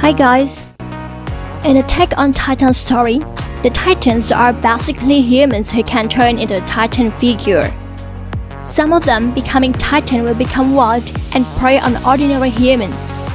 Hi guys! In Attack on Titan story, the Titans are basically humans who can turn into a Titan figure. Some of them becoming Titan will become wild and prey on ordinary humans.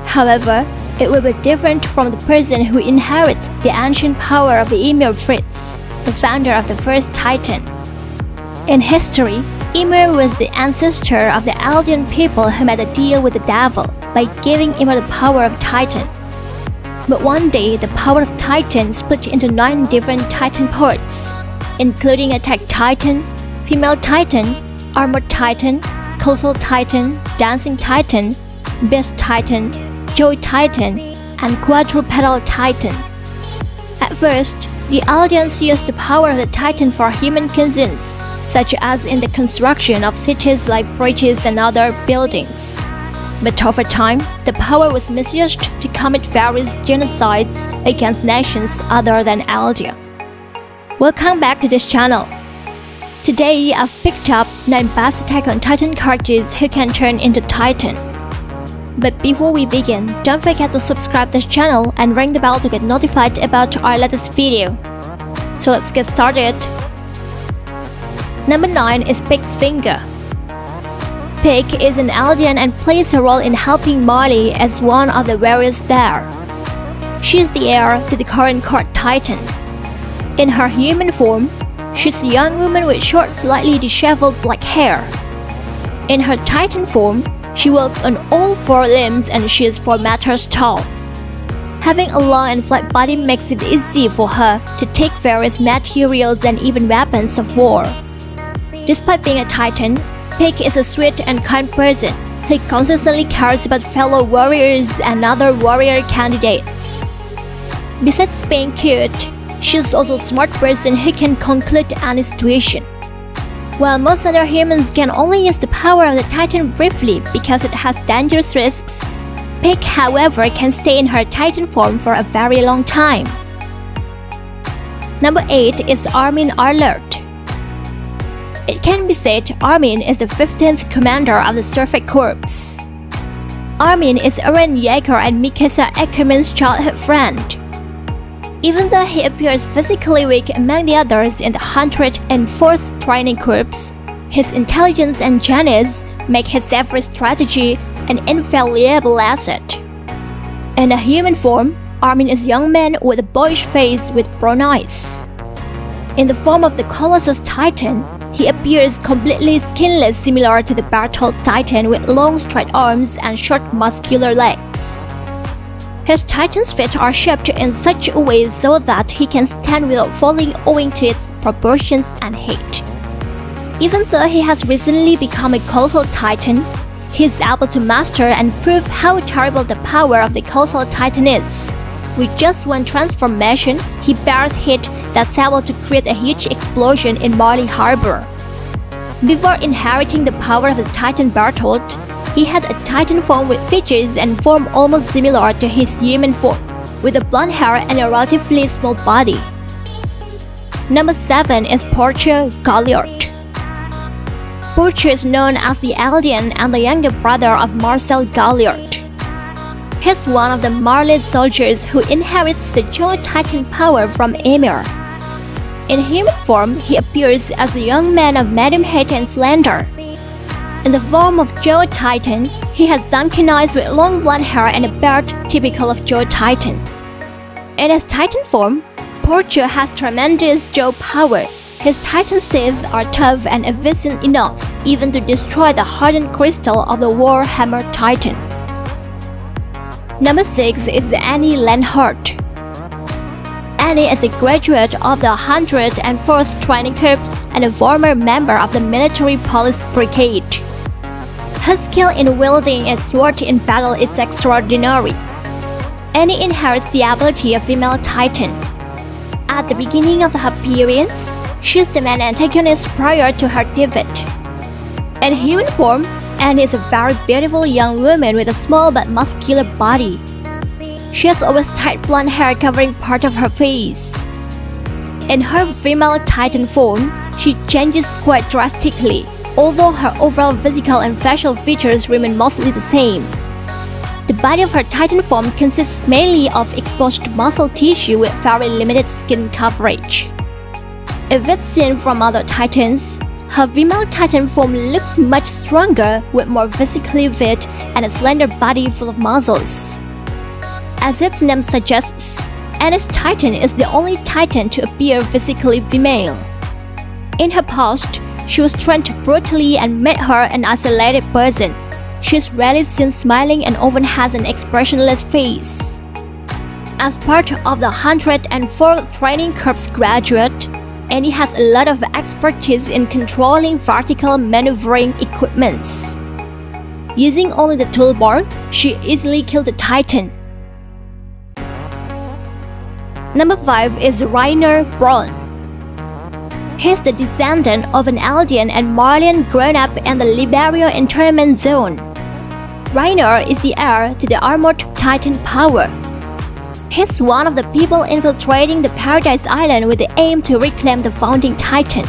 However, it will be different from the person who inherits the ancient power of Ymir Fritz, the founder of the first Titan. In history, Ymir was the ancestor of the Eldian people who made a deal with the devil by giving Ymir the power of Titan. But one day, the power of Titan split into 9 different Titan parts, including Attack Titan, Female Titan, Armored Titan, Colossal Titan, Dancing Titan, Beast Titan, Joy Titan, and Quadrupedal Titan. At first, the Eldians used the power of the Titan for human concerns, such as in the construction of cities like bridges and other buildings. But over time, the power was misused to commit various genocides against nations other than Eldia. Welcome back to this channel. Today, I've picked up 9 best Attack on Titan characters who can turn into Titan. But before we begin, don't forget to subscribe this channel and ring the bell to get notified about our latest video. So let's get started. Number 9 is Pig Finger. Pig is an Eldian and plays a role in helping Marley as one of the warriors there. She is the heir to the current court Titan. In her human form, she's a young woman with short, slightly disheveled black hair. In her Titan form, she walks on all 4 limbs and she is 4 meters tall. Having a long and flat body makes it easy for her to take various materials and even weapons of war. Despite being a Titan, Pig is a sweet and kind person who constantly cares about fellow warriors and other warrior candidates. Besides being cute, she's also a smart person who can conclude any situation. While most other humans can only use the power of the Titan briefly because it has dangerous risks, Pig, however, can stay in her Titan form for a very long time. Number 8 is Armin Arlert. It can be said Armin is the 15th commander of the Surfeit Corps. Armin is Eren Yeager and Mikasa Ackerman's childhood friend. Even though he appears physically weak among the others in the 104th Training Corps, his intelligence and genius make his every strategy an invaluable asset. In a human form, Armin is a young man with a boyish face with brown eyes. In the form of the Colossus Titan, he appears completely skinless, similar to the Bartos Titan with long straight arms and short muscular legs. His Titan's feet are shaped in such a way so that he can stand without falling owing to its proportions and height. Even though he has recently become a Colossal Titan, he is able to master and prove how terrible the power of the Colossal Titan is. With just one transformation, he bears heat that's able to create a huge explosion in Marley Harbor. Before inheriting the power of the Titan Bertolt, he had a Titan form with features and form almost similar to his human form, with a blonde hair and a relatively small body. Number 7 is Portia Galliard. Portia is known as the Eldian and the younger brother of Marcel Galliard. He's one of the Marley soldiers who inherits the Joy Titan power from Ymir. In human form, he appears as a young man of medium height and slender. In the form of Joy Titan, he has sunken eyes with long blonde hair and a beard typical of Joy Titan. In his Titan form, Portia has tremendous Joy power. His Titan's teeth are tough and efficient enough even to destroy the hardened crystal of the Warhammer Titan. Number 6 is Annie Lenhart. Annie is a graduate of the 104th Training Corps and a former member of the Military Police Brigade. Her skill in wielding a sword in battle is extraordinary. Annie inherits the ability of Female Titan. At the beginning of her appearance, she is the main antagonist prior to her debut. In human form, Annie is a very beautiful young woman with a small but muscular body. She has always tight blonde hair covering part of her face. In her Female Titan form, she changes quite drastically, although her overall physical and facial features remain mostly the same. The body of her Titan form consists mainly of exposed muscle tissue with very limited skin coverage. If it's seen from other Titans, her female Titan form looks much stronger with more physically fit and a slender body full of muscles. As its name suggests, Anis Titan is the only Titan to appear physically female. In her past, she was trained brutally and made her an isolated person. She is rarely seen smiling and often has an expressionless face. As part of the 104th Training Corps graduate, Annie has a lot of expertise in controlling vertical maneuvering equipments. Using only the toolbar, she easily killed the Titan. Number 5 is Rainer Braun. He is the descendant of an Eldian and Marlian grown up in the Liberia internment zone. Rainer is the heir to the armored Titan power. He's one of the people infiltrating the Paradise Island with the aim to reclaim the founding Titan.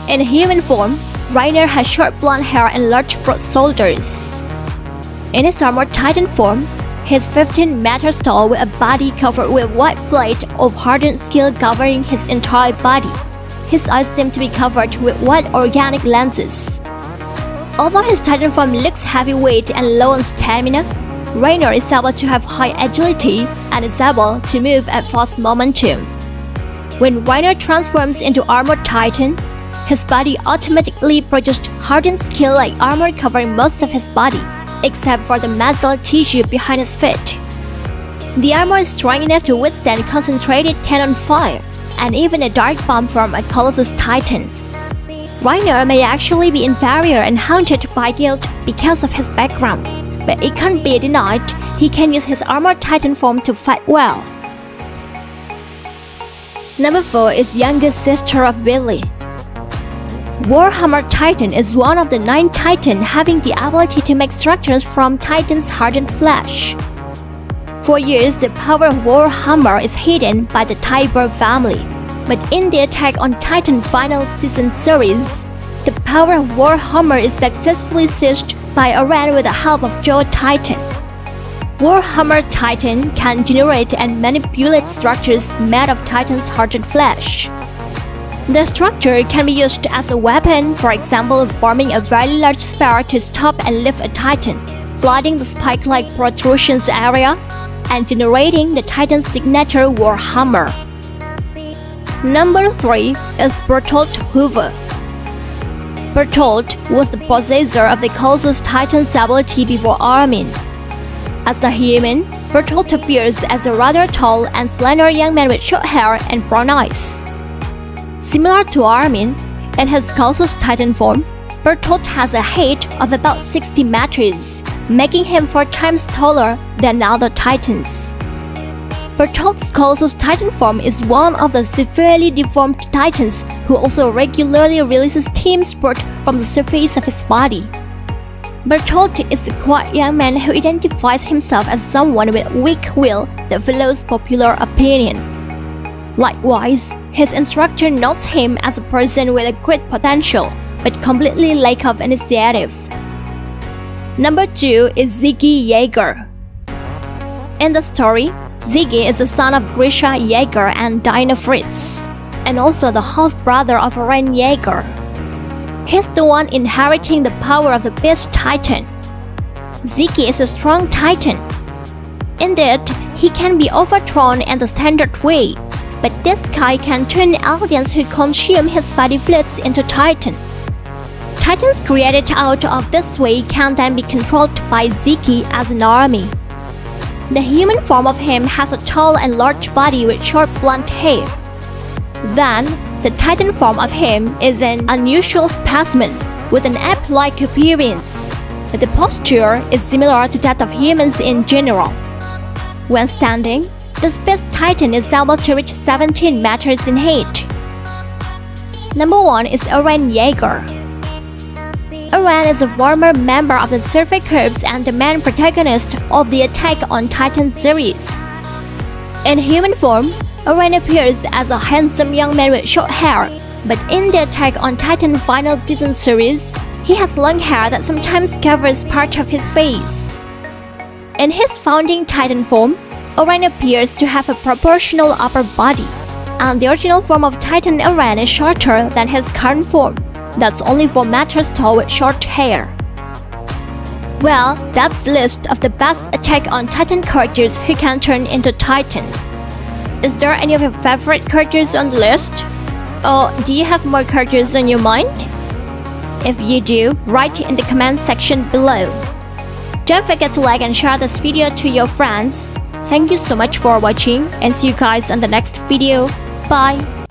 In human form, Rainer has short blonde hair and large broad shoulders. In his armored Titan form, he's 15 meters tall with a body covered with a white plate of hardened steel covering his entire body. His eyes seem to be covered with white organic lenses. Although his Titan form looks heavyweight and low on stamina, Rainer is able to have high agility and is able to move at fast momentum. When Rainer transforms into Armored Titan, his body automatically produces hardened steel-like armor covering most of his body, except for the muscle tissue behind his feet. The armor is strong enough to withstand concentrated cannon fire, and even a dart bomb from a Colossus Titan. Rainer may actually be inferior and haunted by guilt because of his background, but it can't be denied he can use his armored Titan form to fight well. Number 4 is younger sister of Billy. Warhammer Titan is one of the 9 Titans having the ability to make structures from Titan's hardened flesh. For years, the power of Warhammer is hidden by the Tiber family, but in the Attack on Titan Final Season series, the power of Warhammer is successfully seized by Aran with the help of Joe Titan. Warhammer Titan can generate and manipulate structures made of Titan's hardened flesh. The structure can be used as a weapon, for example, forming a very large spear to stop and lift a Titan, flooding the spike-like protrusions area, and generating the Titan's signature Warhammer. Number 3 is Bertolt Hoover. Bertolt was the possessor of the Colossus Titan's ability before Armin. As a human, Bertolt appears as a rather tall and slender young man with short hair and brown eyes. Similar to Armin, in his Colossus Titan form, Bertolt has a height of about 60 meters, making him 4 times taller than other Titans. Bertolt's Colossus Titan form is one of the severely deformed Titans who also regularly releases steam spurt from the surface of his body. Bertolt is a quiet young man who identifies himself as someone with weak will that follows popular opinion. Likewise, his instructor notes him as a person with a great potential, but completely lack of initiative. Number 2 is Ziggy Jaeger. In the story, Ziggy is the son of Grisha Jaeger and Dinah Fritz, and also the half-brother of Ren Jaeger. He's the one inheriting the power of the Beast Titan. Ziggy is a strong Titan. Indeed, he can be overthrown in the standard way, but this guy can turn aliens who consume his body fluids into Titan. Titans created out of this way can then be controlled by Ziggy as an army. The human form of him has a tall and large body with short blonde hair. Then, the Titan form of him is an unusual specimen with an ape-like appearance, but the posture is similar to that of humans in general. When standing, the Space Titan is able to reach 17 meters in height. Number 1 is Eren Yeager. Eren is a former member of the Survey Corps and the main protagonist of the Attack on Titan series. In human form, Eren appears as a handsome young man with short hair, but in the Attack on Titan Final Season series, he has long hair that sometimes covers part of his face. In his founding Titan form, Eren appears to have a proportional upper body, and the original form of Titan Eren is shorter than his current form. That's only for matters tall with short hair. Well, that's the list of the best Attack on Titan characters who can turn into Titan. Is there any of your favorite characters on the list? Or do you have more characters on your mind? If you do, write in the comment section below. Don't forget to like and share this video to your friends. Thank you so much for watching and see you guys on the next video. Bye!